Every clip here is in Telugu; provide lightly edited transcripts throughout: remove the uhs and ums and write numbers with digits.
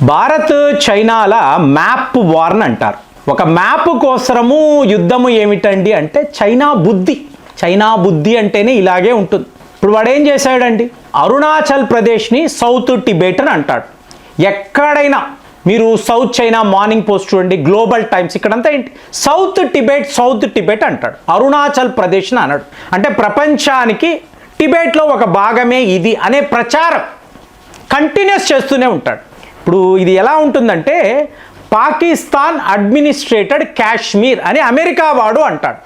భారత్ చైనాల మ్యాప్ వార్న్ అంటారు. ఒక మ్యాప్ కోసరము యుద్ధము ఏమిటండి అంటే చైనా బుద్ధి అంటేనే ఇలాగే ఉంటుంది. ఇప్పుడు వాడు ఏం చేశాడండి, అరుణాచల్ ప్రదేశ్ని సౌత్ టిబెట్ అని అంటాడు. ఎక్కడైనా మీరు సౌత్ చైనా మార్నింగ్ పోస్ట్ చూడండి, గ్లోబల్ టైమ్స్, ఇక్కడంతా ఏంటి సౌత్ టిబెట్ అంటాడు. అరుణాచల్ ప్రదేశ్ని అన్నాడు. అంటే ప్రపంచానికి టిబెట్లో ఒక భాగమే ఇది అనే ప్రచారం కంటిన్యూస్ చేస్తూనే ఉంటాడు. ఇప్పుడు ఇది ఎలా ఉంటుందంటే పాకిస్తాన్ అడ్మినిస్ట్రేటెడ్ కాశ్మీర్ అని అమెరికా వాడు అంటాడు,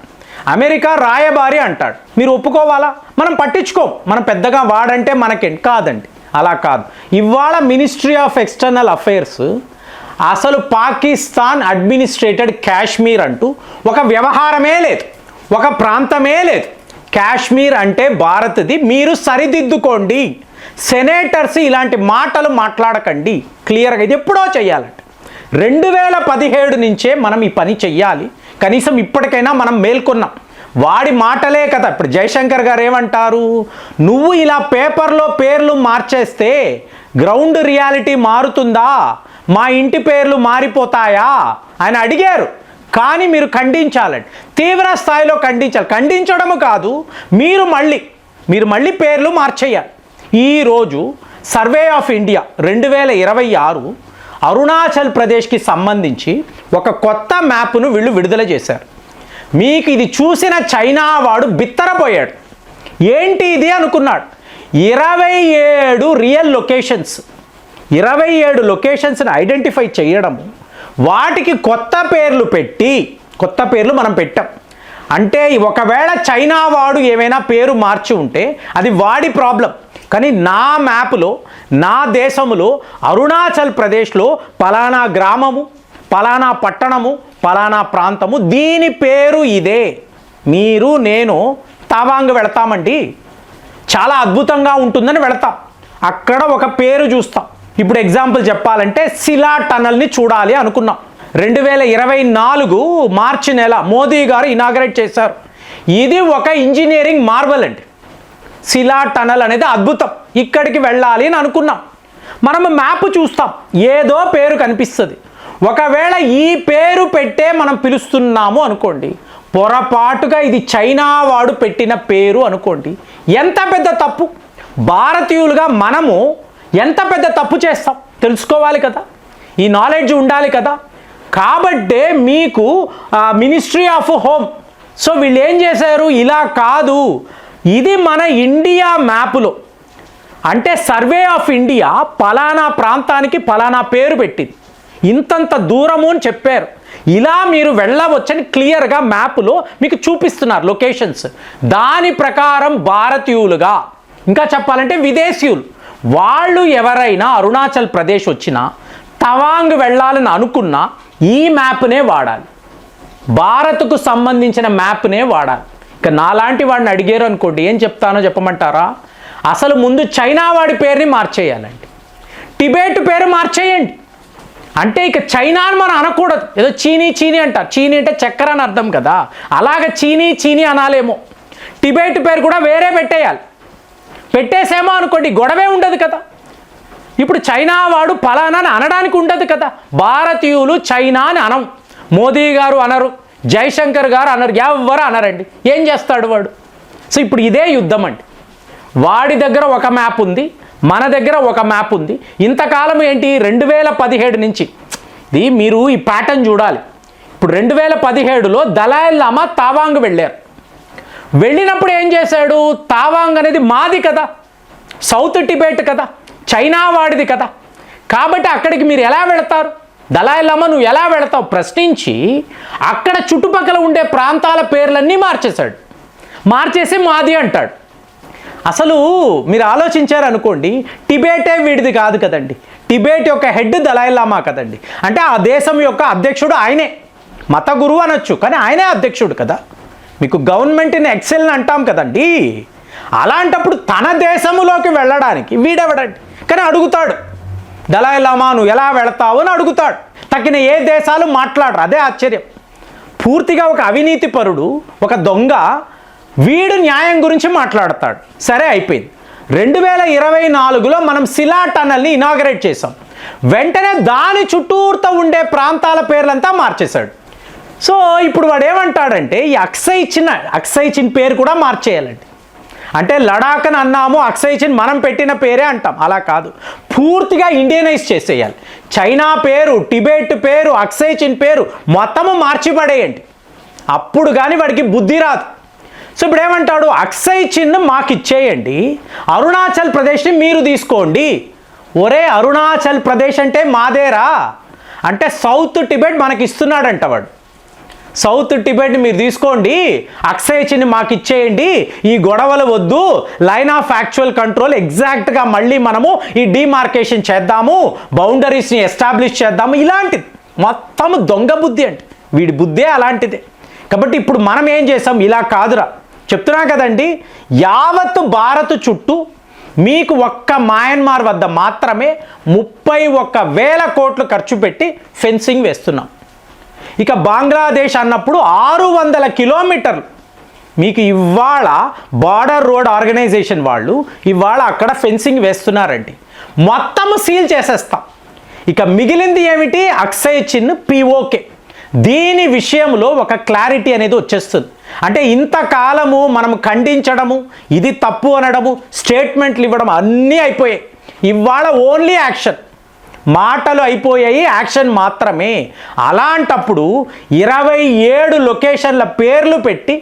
అమెరికా రాయబారి అంటాడు. మీరు ఒప్పుకోవాలా? మనం పట్టించుకోం, మనం పెద్దగా వాడంటే మనకేంటి కాదండి, అలా కాదు. ఇవాళ మినిస్ట్రీ ఆఫ్ ఎక్స్టర్నల్ అఫైర్స్ అసలు పాకిస్తాన్ అడ్మినిస్ట్రేటెడ్ కాశ్మీర్ అంటూ ఒక వ్యవహారమే లేదు, ఒక ప్రాంతమే లేదు. కాశ్మీర్ అంటే భారత్ది, మీరు సరిదిద్దుకోండి. సెనేటర్స్ ఇలాంటి మాటలు మాట్లాడకండి, క్లియర్గా. ఇది ఎప్పుడో చెయ్యాలంటే 2017 నుంచే మనం ఈ పని చెయ్యాలి. కనీసం ఇప్పటికైనా మనం మేల్కొన్నాం. వాడి మాటలే కదా. ఇప్పుడు జయశంకర్ గారు ఏమంటారు, నువ్వు ఇలా పేపర్లో పేర్లు మార్చేస్తే గ్రౌండ్ రియాలిటీ మారుతుందా, మా ఇంటి పేర్లు మారిపోతాయా ఆయన అడిగారు. కానీ మీరు ఖండించాలండి, తీవ్ర స్థాయిలో ఖండించాలి. ఖండించడము కాదు, మీరు మళ్ళీ పేర్లు మార్చేయాలి. ఈరోజు సర్వే ఆఫ్ ఇండియా 2026 అరుణాచల్ ప్రదేశ్కి సంబంధించి ఒక కొత్త మ్యాప్ను వీళ్ళు విడుదల చేశారు. మీకు ఇది చూసిన చైనా వాడు బిత్తరపోయాడు. ఏంటి ఇది అనుకున్నాడు. 27 రియల్ లొకేషన్స్, 27 లొకేషన్స్ని ఐడెంటిఫై చేయడము, వాటికి కొత్త పేర్లు మనం పెట్టాం. అంటే ఒకవేళ చైనా వాడు ఏమైనా పేరు మార్చి ఉంటే అది వాడి ప్రాబ్లం. కానీ నా మ్యాప్లో, నా దేశంలో, అరుణాచల్ ప్రదేశ్లో పలానా గ్రామము, పలానా పట్టణము, పలానా ప్రాంతము, దీని పేరు ఇదే. మీరు నేను తవాంగ్ వెళతామండి, చాలా అద్భుతంగా ఉంటుందని వెళతాం. అక్కడ ఒక పేరు చూస్తాం. ఇప్పుడు ఎగ్జాంపుల్ చెప్పాలంటే సిలా టనల్ని చూడాలి అనుకున్నాం. 2024 మార్చి నెల మోదీ గారు ఇనాగరేట్ చేశారు. ఇది ఒక ఇంజనీరింగ్ మార్వెల్ అండి. సిలా టనల్ అనేది అద్భుతం, ఇక్కడికి వెళ్ళాలి అని అనుకున్నాం. మనం మ్యాప్ చూస్తాం, ఏదో పేరు కనిపిస్తుంది. ఒకవేళ ఈ పేరు పెట్టే మనం పిలుస్తున్నాము అనుకోండి, పొరపాటుగా ఇది చైనా వాడు పెట్టిన పేరు అనుకోండి, ఎంత పెద్ద తప్పు. భారతీయులుగా మనము ఎంత పెద్ద తప్పు చేస్తాం తెలుసుకోవాలి కదా, ఈ నాలెడ్జ్ ఉండాలి కదా. కాబట్టే మీకు మినిస్ట్రీ ఆఫ్ హోమ్, సో వీళ్ళు ఏం చేశారు, ఇలా కాదు, ఇది మన ఇండియా మ్యాప్లో అంటే సర్వే ఆఫ్ ఇండియా పలానా ప్రాంతానికి పలానా పేరు పెట్టింది, ఇంతంత దూరము అని చెప్పారు. ఇలా మీరు వెళ్ళవచ్చని క్లియర్గా మ్యాప్లో మీకు చూపిస్తున్నారు లొకేషన్స్. దాని ప్రకారం భారతీయులుగా, ఇంకా చెప్పాలంటే విదేశీయులు, వాళ్ళు ఎవరైనా అరుణాచల్ ప్రదేశ్ వచ్చినా, తవాంగ్ వెళ్ళాలని అనుకున్నా ఈ మ్యాప్నే వాడాలి, భారత్కు సంబంధించిన మ్యాప్నే వాడాలి. ఇక నాలాంటి వాడిని అడిగారు అనుకోండి, ఏం చెప్తానో చెప్పమంటారా? అసలు ముందు చైనా వాడి పేరుని మార్చేయాలండి, టిబెట్ పేరు మార్చేయండి. అంటే ఇక చైనాని మనం అనకూడదు, ఏదో చీనీ అంటారు. చీనీ అంటే చక్కెర అని అర్థం కదా, అలాగ చీనీ అనాలేమో. టిబెట్ పేరు కూడా వేరే పెట్టేయాలి. పెట్టేసేమో అనుకోండి, గొడవే ఉండదు కదా. ఇప్పుడు చైనా వాడు ఫలానా అనడానికి ఉండదు కదా. భారతీయులు చైనా అని అనం, మోదీ గారు అనరు, జయశంకర్ గారు అనరు, ఎవరు అనరండి. ఏం చేస్తాడు వాడు? సో ఇప్పుడు ఇదే యుద్ధం అండి. వాడి దగ్గర ఒక మ్యాప్ ఉంది, మన దగ్గర ఒక మ్యాప్ ఉంది. ఇంతకాలం ఏంటి, 2017 నుంచి ఇది మీరు ఈ ప్యాటర్న్ చూడాలి. ఇప్పుడు 2017లో దలాయ్ లామా తావాంగ్ వెళ్ళారు. వెళ్ళినప్పుడు ఏం చేశాడు, తావాంగ్ అనేది మాది కదా, సౌత్ టిబెట్ కదా, చైనా వాడిది కదా. కాబట్టి అక్కడికి మీరు ఎలా వెళతారు, దలాయ్ లామా నువ్వు ఎలా వెళతావు ప్రశ్నించి అక్కడ చుట్టుపక్కల ఉండే ప్రాంతాల పేర్లన్నీ మార్చేశాడు. మార్చేసి మాది అంటాడు. అసలు మీరు ఆలోచించారనుకోండి, టిబెటే వీడిది కాదు కదండి, టిబెట్ యొక్క హెడ్ దలాయ్ లామా కదండి. అంటే ఆ దేశం యొక్క అధ్యక్షుడు ఆయనే, మత గురువు అనొచ్చు, కానీ ఆయనే అధ్యక్షుడు కదా. మీకు గవర్నమెంట్ ఇన్ ఎక్సెల్ అంటాం కదండి. అలాంటప్పుడు తన దేశంలోకి వెళ్ళడానికి వీడెవడండి, కానీ అడుగుతాడు, దలాయ్ లామా నువ్వు ఎలా వెళతావు అని అడుగుతాడు. తగిన ఏ దేశాలు మాట్లాడరు, అదే ఆశ్చర్యం. పూర్తిగా ఒక అవినీతి పరుడు, ఒక దొంగ, వీడు న్యాయం గురించి మాట్లాడతాడు. సరే అయిపోయింది. 2024లో మనం సిలా టనల్ని ఇనాగరేట్ చేసాం. వెంటనే దాని చుట్టూర్తో ఉండే ప్రాంతాల పేర్లంతా మార్చేశాడు. సో ఇప్పుడు వాడు ఏమంటాడంటే ఈ అక్సై చిన్ పేరు కూడా మార్చేయాలండి. అంటే లడాక్ అని అన్నాము, అక్సై చిన్ మనం పెట్టిన పేరే అంటాం, అలా కాదు, పూర్తిగా ఇండియనైజ్ చేసేయాలి. చైనా పేరు, టిబెట్ పేరు, అక్సై చిన్ పేరు మొత్తము మార్చిపడేయండి, అప్పుడు కానీ వాడికి బుద్ధి రాదు. సో ఇప్పుడు ఏమంటాడు, అక్సై చిన్ మాకు ఇచ్చేయండి, అరుణాచల్ ప్రదేశ్ని మీరు తీసుకోండి. ఒరే అరుణాచల్ ప్రదేశ్ అంటే మాదేరా అంటే సౌత్ టిబెట్ మనకి ఇస్తున్నాడంట వాడు. సౌత్ టిబెట్ని మీరు తీసుకోండి, అక్సై చిన్ మాకు ఇచ్చేయండి, ఈ గొడవలు వద్దు, లైన్ ఆఫ్ యాక్చువల్ కంట్రోల్ ఎగ్జాక్ట్గా మళ్ళీ మనము ఈ డిమార్కేషన్ చేద్దాము, బౌండరీస్ని ఎస్టాబ్లిష్ చేద్దాము. ఇలాంటిది మొత్తము దొంగ బుద్ధి అంటే వీడి బుద్ధే అలాంటిదే. కాబట్టి ఇప్పుడు మనం ఏం చేసాం, ఇలా కాదురా చెప్తున్నా కదండి, యావత్తు భారత్ చుట్టూ మీకు ఒక్క మయన్మార్ వద్ద మాత్రమే 31,000 కోట్లు ఖర్చు పెట్టి ఫెన్సింగ్ వేస్తున్నాం. ఇక బంగ్లాదేశ్ అన్నప్పుడు 600 కిలోమీటర్లు మీకు ఇవాళ బార్డర్ రోడ్ ఆర్గనైజేషన్ వాళ్ళు ఇవాళ అక్కడ ఫెన్సింగ్ వేస్తున్నారండి. మొత్తము సీల్ చేసేస్తాం. ఇక మిగిలింది ఏమిటి, అక్సై చిన్, పిఓకే. దీని విషయంలో ఒక క్లారిటీ అనేది వచ్చేస్తుంది. అంటే ఇంతకాలము మనం ఖండించడము, ఇది తప్పు అనడము, స్టేట్మెంట్లు ఇవ్వడం అన్నీ అయిపోయాయి. ఇవాళ ఓన్లీ యాక్షన్, మాటలు అయిపోయాయి, యాక్షన్ మాత్రమే. అలాంటప్పుడు 27 లొకేషన్ల పేర్లు పెట్టి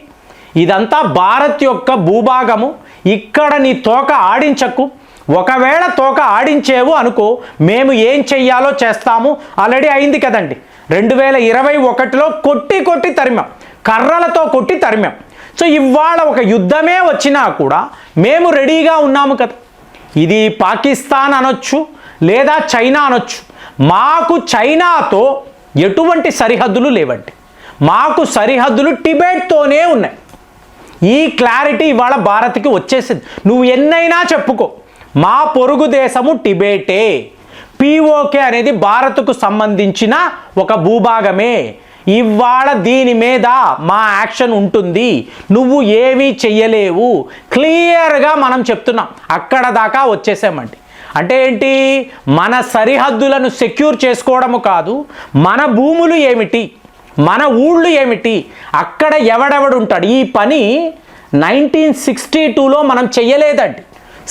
ఇదంతా భారత్ యొక్క భూభాగము, ఇక్కడ నీ తోక ఆడించకు, ఒకవేళ తోక ఆడించేవు అనుకో మేము ఏం చెయ్యాలో చేస్తాము. ఆల్రెడీ అయింది కదండి, 2021లో కొట్టి తరిమాం, కర్రలతో కొట్టి తరిమాం. సో ఇవాళ ఒక యుద్ధమే వచ్చినా కూడా మేము రెడీగా ఉన్నాము కదా. ఇది పాకిస్తాన్ అనొచ్చు లేదా చైనా అనొచ్చు, మాకు చైనాతో ఎటువంటి సరిహద్దులు లేవండి, మాకు సరిహద్దులు టిబెట్తోనే ఉన్నాయి. ఈ క్లారిటీ ఇవాళ భారత్కి వచ్చేసింది. నువ్వు ఎన్నైనా చెప్పుకో, మా పొరుగు దేశము టిబెటే, పిఓకే అనేది భారత్కు సంబంధించిన ఒక భూభాగమే. ఇవాళ దీని మీద మా యాక్షన్ ఉంటుంది, నువ్వు ఏమీ చెయ్యలేవు, క్లియర్గా మనం చెప్తున్నాం. అక్కడ దాకా వచ్చేసామండి. అంటే ఏంటి, మన సరిహద్దులను సెక్యూర్ చేసుకోవడము కాదు, మన భూములు ఏమిటి, మన ఊళ్ళు ఏమిటి, అక్కడ ఎవడెవడు ఉంటాడు. ఈ పని 1962లో మనం చెయ్యలేదండి.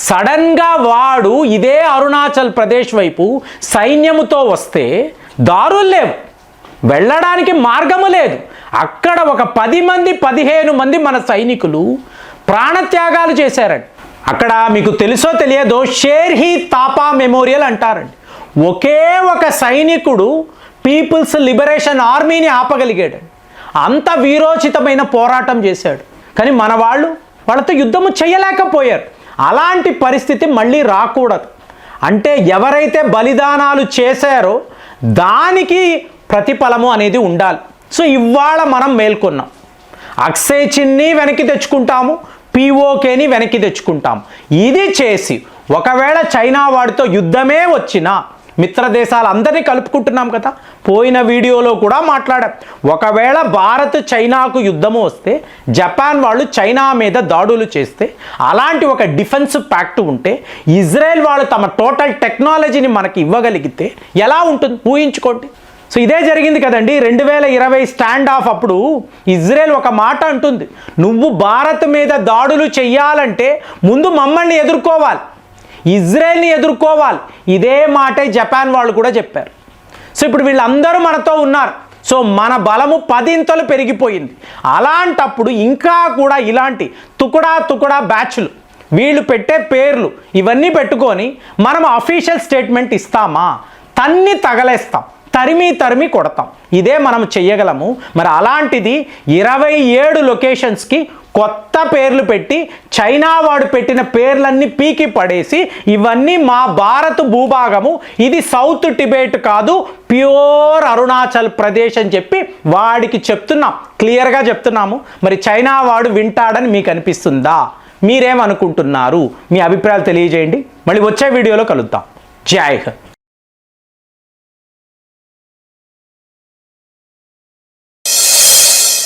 సడన్గా వాడు ఇదే అరుణాచల్ ప్రదేశ్ వైపు సైన్యముతో వస్తే దారులు లేవు, వెళ్ళడానికి మార్గము లేదు. అక్కడ ఒక 10 మంది 15 మంది మన సైనికులు ప్రాణత్యాగాలు చేశారండి. అక్కడ మీకు తెలుసో తెలియదో షేర్హీ తాపా మెమోరియల్ అంటారండి. ఒకే ఒక సైనికుడు పీపుల్స్ లిబరేషన్ ఆర్మీని ఆపగలిగాడు, అంత వీరోచితమైన పోరాటం చేశాడు. కానీ మన వాళ్ళతో యుద్ధము చేయలేకపోయారు. అలాంటి పరిస్థితి మళ్ళీ రాకూడదు. అంటే ఎవరైతే బలిదానాలు చేశారో దానికి ప్రతిఫలము అనేది ఉండాలి. సో ఇవాళ మనం మేల్కొన్నాం, అక్సై చిన్ని వెనక్కి తెచ్చుకుంటాము, పిఓకేని వెనక్కి తెచ్చుకుంటాము. ఇది చేసి ఒకవేళ చైనా వాడితో యుద్ధమే వచ్చినా మిత్ర దేశాలందరినీ కలుపుకుంటున్నాం కదా, పోయిన వీడియోలో కూడా మాట్లాడాం. ఒకవేళ భారత్ చైనాకు యుద్ధము వస్తే, జపాన్ వాళ్ళు చైనా మీద దాడులు చేస్తే, అలాంటి ఒక డిఫెన్స్ ప్యాక్ట్ ఉంటే, ఇజ్రాయెల్ వాళ్ళు తమ టోటల్ టెక్నాలజీని మనకి ఇవ్వగలిగితే ఎలా ఉంటుంది ఊహించుకోండి. సో ఇదే జరిగింది కదండి 2020 స్టాండ్ ఆఫ్ అప్పుడు ఇజ్రాయెల్ ఒక మాట అంటుంది, నువ్వు భారత్ మీద దాడులు చెయ్యాలంటే ముందు మమ్మల్ని ఎదుర్కోవాలి, ఇజ్రాయెల్ని ఎదుర్కోవాలి. ఇదే మాటే జపాన్ వాళ్ళు కూడా చెప్పారు. సో ఇప్పుడు వీళ్ళందరూ మనతో ఉన్నారు. సో మన బలము 10 పెరిగిపోయింది. అలాంటప్పుడు ఇంకా కూడా ఇలాంటి తుకుడా బ్యాచ్లు, వీళ్ళు పెట్టే పేర్లు ఇవన్నీ పెట్టుకొని మనం అఫీషియల్ స్టేట్మెంట్ ఇస్తామా, తన్ని తగలేస్తాం, తరిమి కొడతాం. ఇదే మనం చెయ్యగలము. మరి అలాంటిది 27 లొకేషన్స్కి కొత్త పేర్లు పెట్టి చైనా వాడు పెట్టిన పేర్లన్నీ పీకి పడేసి ఇవన్నీ మా భారత్ భూభాగము, ఇది సౌత్ టిబెట్ కాదు, ప్యూర్ అరుణాచల్ ప్రదేశ్ అని చెప్పి వాడికి చెప్తున్నాం, క్లియర్గా చెప్తున్నాము. మరి చైనా వాడు వింటాడని మీకు అనిపిస్తుందా? మీరేమనుకుంటున్నారు? మీ అభిప్రాయాలు తెలియజేయండి. మళ్ళీ వచ్చే వీడియోలో కలుద్దాం. జై హింద్.